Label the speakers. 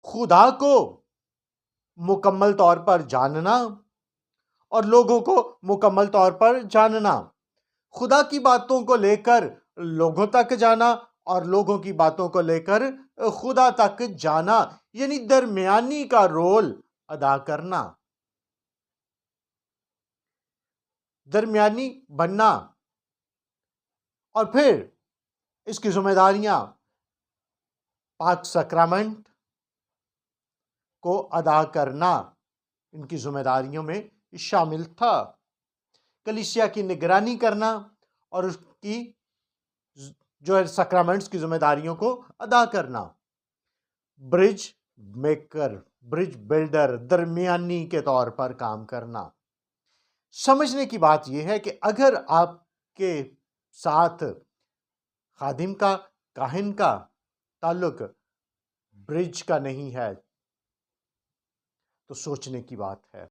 Speaker 1: खुदा को मुकम्मल तौर पर जानना और लोगों को मुकम्मल तौर पर जानना, खुदा की बातों को लेकर लोगों तक जाना और लोगों की बातों को लेकर खुदा तक जाना, यानी दरमियानी का रोल अदा करना, दरमियानी बनना। और फिर इसकी जिम्मेदारियां पाक सक्रमेंट को अदा करना इनकी जिम्मेदारियों में शामिल था। कलीसिया की निगरानी करना और उसकी जो है सक्रमेंट्स की जिम्मेदारियों को अदा करना। ब्रिज मेकर, ब्रिज बिल्डर, दरमियानी के तौर पर काम करना। समझने की बात यह है कि अगर आपके साथ खादिम का, काहिन का ताल्लुक ब्रिज का नहीं है तो सोचने की बात है।